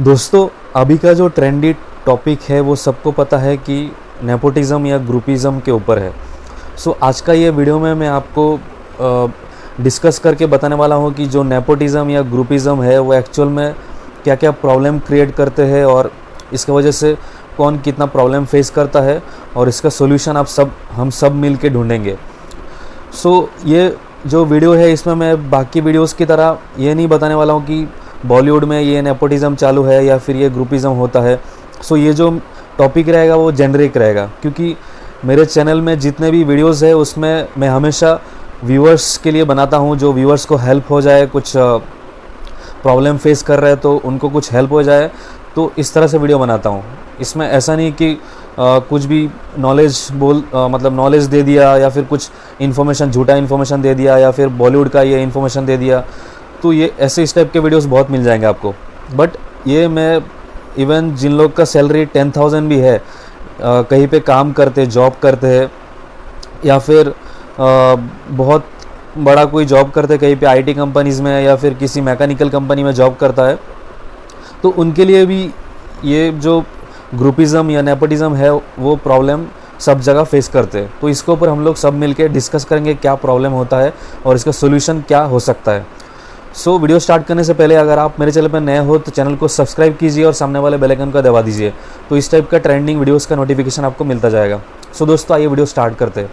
दोस्तों, अभी का जो ट्रेंडी टॉपिक है वो सबको पता है कि नेपोटिज़म या ग्रुपिज़म के ऊपर है। आज का ये वीडियो में मैं आपको डिस्कस करके बताने वाला हूँ कि जो नेपोटिज़म या ग्रुपिज़म है वो एक्चुअल में क्या क्या प्रॉब्लम क्रिएट करते हैं और इसकी वजह से कौन कितना प्रॉब्लम फेस करता है और इसका सोल्यूशन हम सब मिल के ढूँढेंगे। ये जो वीडियो है इसमें मैं बाकी वीडियोस की तरह ये नहीं बताने वाला हूँ कि बॉलीवुड में ये नेपोटिज़म चालू है या फिर ये ग्रुपिज़म होता है। ये जो टॉपिक रहेगा वो जेनरिक रहेगा, क्योंकि मेरे चैनल में जितने भी वीडियोस है उसमें मैं हमेशा व्यूअर्स के लिए बनाता हूँ, जो व्यूअर्स को हेल्प हो जाए, कुछ प्रॉब्लम फेस कर रहे हैं तो उनको कुछ हेल्प हो जाए, तो इस तरह से वीडियो बनाता हूँ। इसमें ऐसा नहीं कि कुछ भी नॉलेज दे दिया या फिर कुछ इन्फॉर्मेशन, झूठा इन्फॉर्मेशन दे दिया या फिर बॉलीवुड का ये इन्फॉर्मेशन दे दिया। तो ये ऐसे इस टाइप के वीडियोस बहुत मिल जाएंगे आपको। बट ये मैं इवन जिन लोग का सैलरी 10,000 भी है, कहीं पे काम करते, जॉब करते हैं या फिर बहुत बड़ा कोई जॉब करते कहीं पे आईटी कंपनीज़ में या फिर किसी मैकेनिकल कंपनी में जॉब करता है, तो उनके लिए भी ये जो ग्रुपिज़म या नेपोटिज़म है वो प्रॉब्लम सब जगह फेस करते हैं। तो इसके ऊपर हम लोग सब मिलके डिस्कस करेंगे क्या प्रॉब्लम होता है और इसका सोल्यूशन क्या हो सकता है। वीडियो स्टार्ट करने से पहले अगर आप मेरे चैनल पर नए हो तो चैनल को सब्सक्राइब कीजिए और सामने वाले बेल आइकन को दबा दीजिए, तो इस टाइप का ट्रेंडिंग वीडियोस का नोटिफिकेशन आपको मिलता जाएगा। दोस्तों, आइए वीडियो स्टार्ट करते हैं।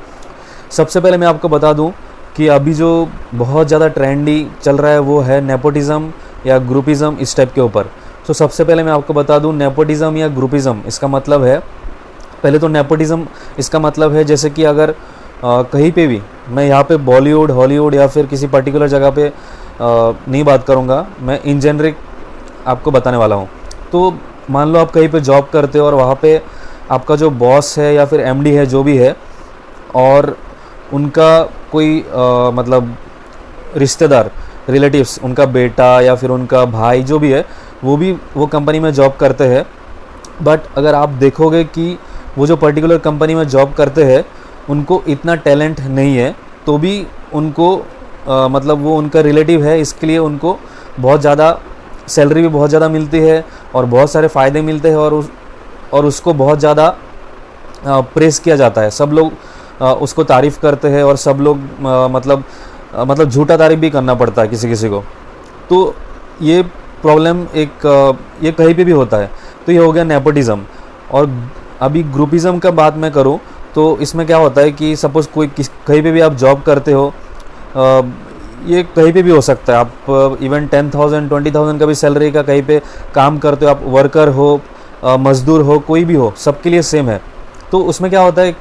सबसे पहले मैं आपको बता दूं कि अभी जो बहुत ज़्यादा ट्रेंडी चल रहा है वो है नेपोटिज़म या ग्रुपिज़म, इस टाइप के ऊपर। सबसे पहले मैं आपको बता दूं नेपोटिज़म या ग्रुपिज़म इसका मतलब है, पहले तो नेपोटिज़म इसका मतलब है जैसे कि अगर कहीं पे भी, मैं यहाँ पे बॉलीवुड, हॉलीवुड या फिर किसी पर्टिकुलर जगह पे नहीं बात करूँगा, मैं इन जेनरिक आपको बताने वाला हूँ। तो मान लो आप कहीं पे जॉब करते हो और वहाँ पे आपका जो बॉस है या फिर एमडी है, जो भी है, और उनका कोई रिश्तेदार, रिलेटिव्स, उनका बेटा या फिर उनका भाई जो भी है, वो कंपनी में जॉब करते हैं। बट अगर आप देखोगे कि वो जो पर्टिकुलर कंपनी में जॉब करते हैं उनको इतना टैलेंट नहीं है, तो भी उनको वो उनका रिलेटिव है, इसके लिए उनको बहुत ज़्यादा सैलरी भी बहुत ज़्यादा मिलती है और बहुत सारे फ़ायदे मिलते हैं और उसको बहुत ज़्यादा प्रेस किया जाता है। सब लोग उसको तारीफ़ करते हैं और सब लोग झूठा तारीफ़ भी करना पड़ता है किसी किसी को। तो ये प्रॉब्लम ये कहीं पे भी होता है। तो ये हो गया नेपोटिज़म। और अभी ग्रुपिज़म का बात मैं करूँ तो इसमें क्या होता है कि सपोज़ कहीं पे भी आप जॉब करते हो, ये कहीं पे भी हो सकता है, आप इवन 10,000 20,000 का भी सैलरी का कहीं पे काम करते हो, आप वर्कर हो, मज़दूर हो, कोई भी हो, सबके लिए सेम है। तो उसमें क्या होता है,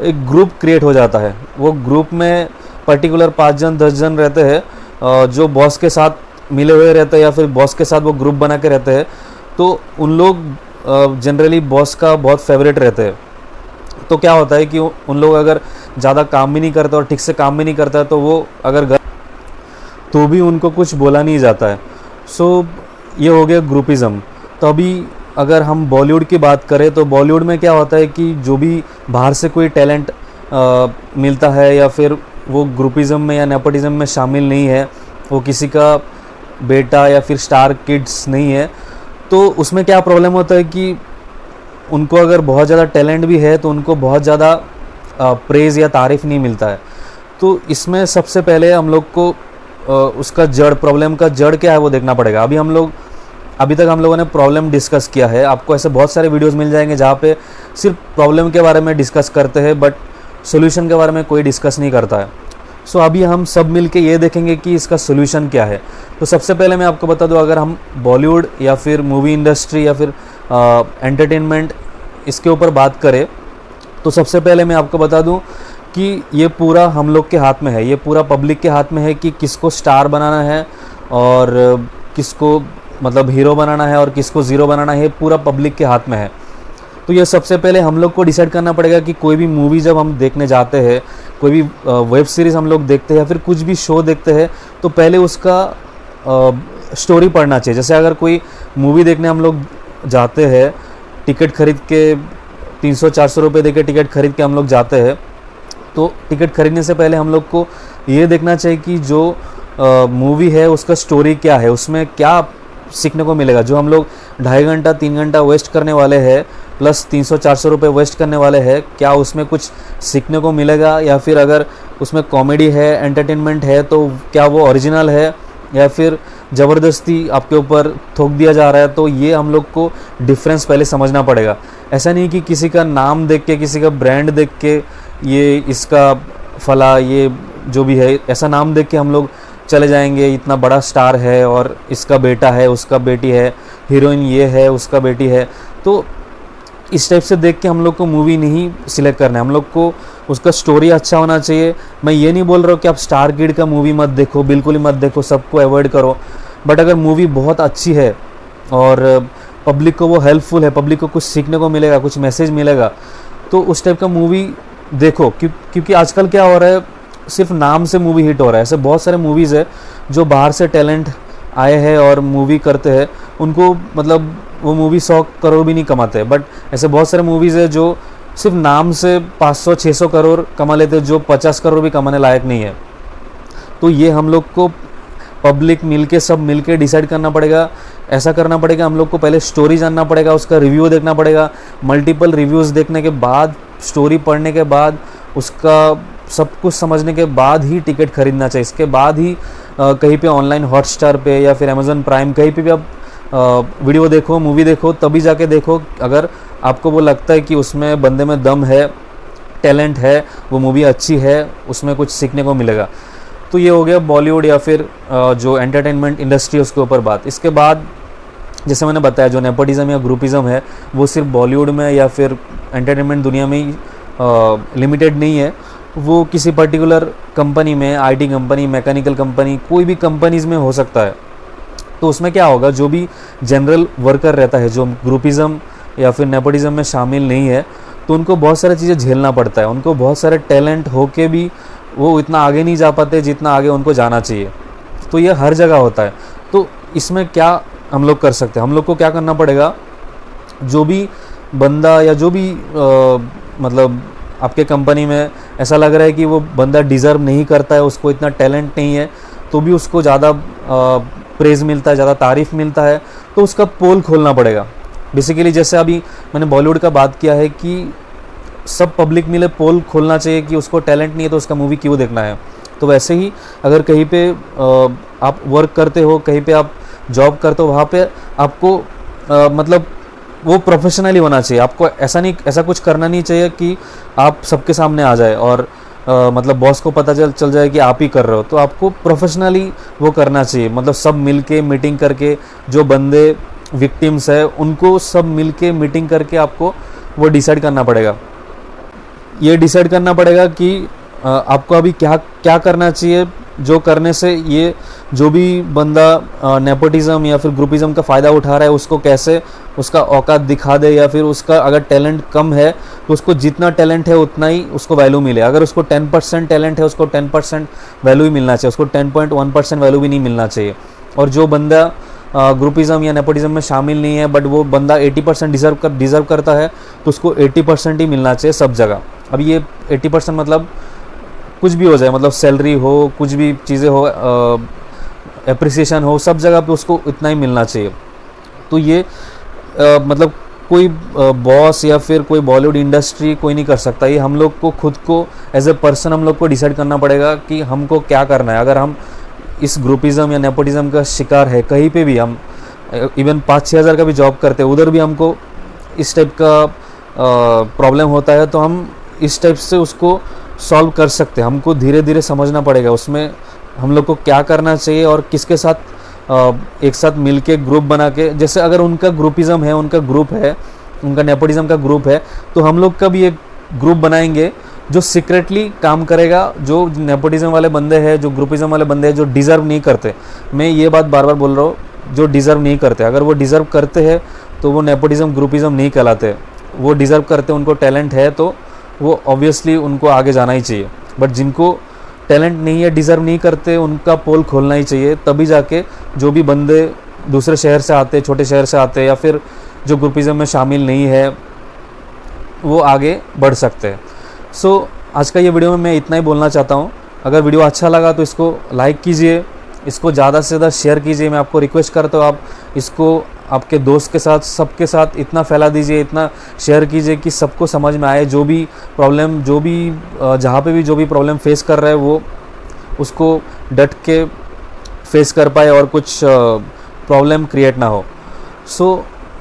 एक ग्रुप क्रिएट हो जाता है। वो ग्रुप में पर्टिकुलर 5 जन 10 जन रहते हैं जो बॉस के साथ मिले हुए रहते हैं या फिर बॉस के साथ वो ग्रुप बना के रहते हैं। तो उन लोग जनरली बॉस का बहुत फेवरेट रहते हैं। तो क्या होता है कि उन लोग अगर ज़्यादा काम भी नहीं करते और ठीक से काम भी नहीं करता तो वो अगर तो भी उनको कुछ बोला नहीं जाता है। ये हो गया ग्रुपिज़म। तो अभी अगर हम बॉलीवुड की बात करें तो बॉलीवुड में क्या होता है कि जो भी बाहर से कोई टैलेंट मिलता है या फिर वो ग्रुपिज़म में या नेपोटिज़म में शामिल नहीं है, वो किसी का बेटा या फिर स्टार किड्स नहीं है, तो उसमें क्या प्रॉब्लम होता है कि उनको अगर बहुत ज़्यादा टैलेंट भी है तो उनको बहुत ज़्यादा प्रेज़ या तारीफ़ नहीं मिलता है। तो इसमें सबसे पहले हम लोग को उसका प्रॉब्लम का जड़ क्या है वो देखना पड़ेगा। अभी तक हम लोगों ने प्रॉब्लम डिस्कस किया है। आपको ऐसे बहुत सारे वीडियोस मिल जाएंगे जहाँ पे सिर्फ प्रॉब्लम के बारे में डिस्कस करते हैं बट सोल्यूशन के बारे में कोई डिस्कस नहीं करता है। अभी हम सब मिल के ये देखेंगे कि इसका सोल्यूशन क्या है। तो सबसे पहले मैं आपको बता दूं, अगर हम बॉलीवुड या फिर मूवी इंडस्ट्री या फिर एंटरटेनमेंट इसके ऊपर बात करें तो सबसे पहले मैं आपको बता दूं कि ये पूरा हम लोग के हाथ में है, ये पूरा पब्लिक के हाथ में है कि किसको स्टार बनाना है और किसको हीरो बनाना है और किसको ज़ीरो बनाना है, पूरा पब्लिक के हाथ में है। तो ये सबसे पहले हम लोग को डिसाइड करना पड़ेगा कि कोई भी मूवी जब हम देखने जाते हैं, कोई भी वेब सीरीज़ हम लोग देखते हैं या फिर कुछ भी शो देखते हैं, तो पहले उसका स्टोरी पढ़ना चाहिए। जैसे अगर कोई मूवी देखने हम लोग जाते हैं, टिकट खरीद के 300-400 रुपये दे के टिकट खरीद के हम लोग जाते हैं, तो टिकट खरीदने से पहले हम लोग को ये देखना चाहिए कि जो मूवी है उसका स्टोरी क्या है, उसमें क्या सीखने को मिलेगा। जो हम लोग 2.5 घंटा 3 घंटा वेस्ट करने वाले हैं प्लस 300-400 रुपये वेस्ट करने वाले हैं, क्या उसमें कुछ सीखने को मिलेगा? या फिर अगर उसमें कॉमेडी है, एंटरटेनमेंट है, तो क्या वो ओरिजिनल है या फिर ज़बरदस्ती आपके ऊपर थोक दिया जा रहा है? तो ये हम लोग को डिफरेंस पहले समझना पड़ेगा। ऐसा नहीं कि किसी का नाम देख के, किसी का ब्रांड देख के, ये इसका फला, ये जो भी है, ऐसा नाम देख के हम लोग चले जाएंगे, इतना बड़ा स्टार है और इसका बेटा है, उसका बेटी है, हीरोइन ये है, उसका बेटी है। तो इस टाइप से देख के हम लोग को मूवी नहीं सिलेक्ट करना है। हम लोग को उसका स्टोरी अच्छा होना चाहिए। मैं ये नहीं बोल रहा हूँ कि आप स्टार किड का मूवी मत देखो, बिल्कुल ही मत देखो, सबको अवॉइड करो। बट अगर मूवी बहुत अच्छी है और पब्लिक को वो हेल्पफुल है, पब्लिक को कुछ सीखने को मिलेगा, कुछ मैसेज मिलेगा, तो उस टाइप का मूवी देखो। क्योंकि आजकल क्या हो रहा है, सिर्फ नाम से मूवी हिट हो रहा है। ऐसे बहुत सारे मूवीज़ है जो बाहर से टैलेंट आए हैं और मूवी करते हैं, उनको मतलब वो मूवी 100 करोड़ भी नहीं कमाते। बट ऐसे बहुत सारे मूवीज़ है जो सिर्फ नाम से 500-600 करोड़ कमा लेते हैं, जो 50 करोड़ भी कमाने लायक नहीं है। तो ये हम लोग को पब्लिक मिलके, सब मिलके डिसाइड करना पड़ेगा। ऐसा करना पड़ेगा, हम लोग को पहले स्टोरी जानना पड़ेगा, उसका रिव्यू देखना पड़ेगा। मल्टीपल रिव्यूज़ देखने के बाद, स्टोरी पढ़ने के बाद, उसका सब कुछ समझने के बाद ही टिकट खरीदना चाहिए। इसके बाद ही कहीं पे ऑनलाइन हॉटस्टार पे या फिर अमेज़न प्राइम, कहीं पे भी आप वीडियो देखो, मूवी देखो, तभी जाके देखो। अगर आपको वो लगता है कि उसमें बंदे में दम है, टैलेंट है, वो मूवी अच्छी है, उसमें कुछ सीखने को मिलेगा। तो ये हो गया बॉलीवुड या फिर जो एंटरटेनमेंट इंडस्ट्री, उसके ऊपर बात। इसके बाद जैसे मैंने बताया, जो नेपोटिज़म या ग्रुपिज़म है, वो सिर्फ बॉलीवुड में या फिर एंटरटेनमेंट दुनिया में ही लिमिटेड नहीं है। वो किसी पर्टिकुलर कंपनी में, आईटी कंपनी, मैकेनिकल कंपनी, कोई भी कंपनीज़ में हो सकता है। तो उसमें क्या होगा, जो भी जनरल वर्कर रहता है, जो ग्रुपिज़म या फिर नेपोटिज़म में शामिल नहीं है, तो उनको बहुत सारी चीज़ें झेलना पड़ता है। उनको बहुत सारे टैलेंट होके भी वो इतना आगे नहीं जा पाते जितना आगे उनको जाना चाहिए। तो ये हर जगह होता है। तो इसमें क्या हम लोग कर सकते हैं? हम लोग को क्या करना पड़ेगा, जो भी बंदा या जो भी मतलब आपके कंपनी में ऐसा लग रहा है कि वो बंदा डिज़र्व नहीं करता है, उसको इतना टैलेंट नहीं है, तो भी उसको ज़्यादा प्रेज़ मिलता है, ज़्यादा तारीफ़ मिलता है, तो उसका पोल खोलना पड़ेगा। बेसिकली जैसे अभी मैंने बॉलीवुड का बात किया है कि सब पब्लिक मिले पोल खोलना चाहिए कि उसको टैलेंट नहीं है तो उसका मूवी क्यों देखना है। तो वैसे ही अगर कहीं पे आप वर्क करते हो, कहीं पे आप जॉब करते हो, वहाँ पे आपको मतलब वो प्रोफेशनली होना चाहिए। आपको ऐसा कुछ करना नहीं चाहिए कि आप सबके सामने आ जाए और मतलब बॉस को पता चल जाए कि आप ही कर रहे हो। तो आपको प्रोफेशनली वो करना चाहिए। मतलब सब मिलके मीटिंग करके, जो बंदे विक्टिम्स है उनको सब मिलके मीटिंग करके आपको वो डिसाइड करना पड़ेगा। ये डिसाइड करना पड़ेगा कि आपको अभी क्या क्या करना चाहिए, जो करने से ये जो भी बंदा नेपोटिज्म या फिर ग्रुपिज्म का फ़ायदा उठा रहा है, उसको कैसे उसका औकात दिखा दे, या फिर उसका अगर टैलेंट कम है तो उसको जितना टैलेंट है उतना ही उसको वैल्यू मिले। अगर उसको 10% टैलेंट है, उसको 10% वैल्यू ही मिलना चाहिए, उसको 10.1% वैल्यू भी नहीं मिलना चाहिए। और जो बंदा ग्रुपिज्म या नेपोटिज्म में शामिल नहीं है बट वो बंदा 80% डिज़र्व करता है, तो उसको 80% ही मिलना चाहिए सब जगह। अब ये 80% मतलब कुछ भी हो जाए, मतलब सैलरी हो, कुछ भी चीज़ें हो, एप्रिसिएशन हो, सब जगह पे उसको इतना ही मिलना चाहिए। तो ये मतलब कोई बॉस या फिर कोई बॉलीवुड इंडस्ट्री कोई नहीं कर सकता। ये हम लोग को खुद को एज ए पर्सन हम लोग को डिसाइड करना पड़ेगा कि हमको क्या करना है। अगर हम इस ग्रुपिज्म या नेपोटिज्म का शिकार है, कहीं पे भी हम इवन 5-6 हज़ार का भी जॉब करते हैं, उधर भी हमको इस टाइप का प्रॉब्लम होता है, तो हम इस टाइप से उसको सॉल्व कर सकते हैं। हमको धीरे धीरे समझना पड़ेगा उसमें हम लोग को क्या करना चाहिए और किसके साथ एक साथ मिलके ग्रुप बना के, जैसे अगर उनका ग्रुपिज्म है, उनका ग्रुप है, उनका नेपोटिज्म का ग्रुप है, तो हम लोग का भी एक ग्रुप बनाएंगे जो सीक्रेटली काम करेगा। जो नेपोटिज्म वाले बंदे हैं, जो ग्रुपिज्म वाले बंदे हैं, जो डिज़र्व नहीं करते, मैं ये बात बार बार बोल रहा हूँ, जो डिज़र्व नहीं करते, अगर वो डिज़र्व करते हैं तो वो नेपोटिज्म ग्रुपिज्म नहीं कहलाते। वो डिज़र्व करते, उनको टैलेंट है, तो वो ऑब्वियसली उनको आगे जाना ही चाहिए। बट जिनको टैलेंट नहीं है, डिज़र्व नहीं करते, उनका पोल खोलना ही चाहिए। तभी जाके जो भी बंदे दूसरे शहर से आते, छोटे शहर से आते, या फिर जो ग्रुपिज्म में शामिल नहीं है, वो आगे बढ़ सकते हैं। सो आज का ये वीडियो में मैं इतना ही बोलना चाहता हूँ। अगर वीडियो अच्छा लगा तो इसको लाइक कीजिए, इसको ज़्यादा से ज़्यादा शेयर कीजिए। मैं आपको रिक्वेस्ट करता हूँ, आप इसको आपके दोस्त के साथ, सबके साथ इतना फैला दीजिए, इतना शेयर कीजिए कि सबको समझ में आए। जो भी प्रॉब्लम, जो भी जहाँ पे भी जो भी प्रॉब्लम फेस कर रहा है वो उसको डट के फेस कर पाए और कुछ प्रॉब्लम क्रिएट ना हो। सो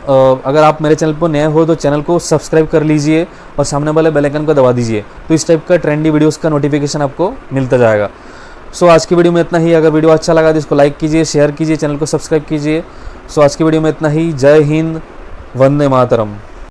अगर आप मेरे चैनल पर नए हो तो चैनल को सब्सक्राइब कर लीजिए और सामने वाले बेल आइकन को दबा दीजिए, तो इस टाइप का ट्रेंडी वीडियोस का नोटिफिकेशन आपको मिलता जाएगा। सो आज की वीडियो में इतना ही। अगर वीडियो अच्छा लगा तो इसको लाइक कीजिए, शेयर कीजिए, चैनल को सब्सक्राइब कीजिए। सो आज की वीडियो में इतना ही। जय हिंद, वंदे मातरम।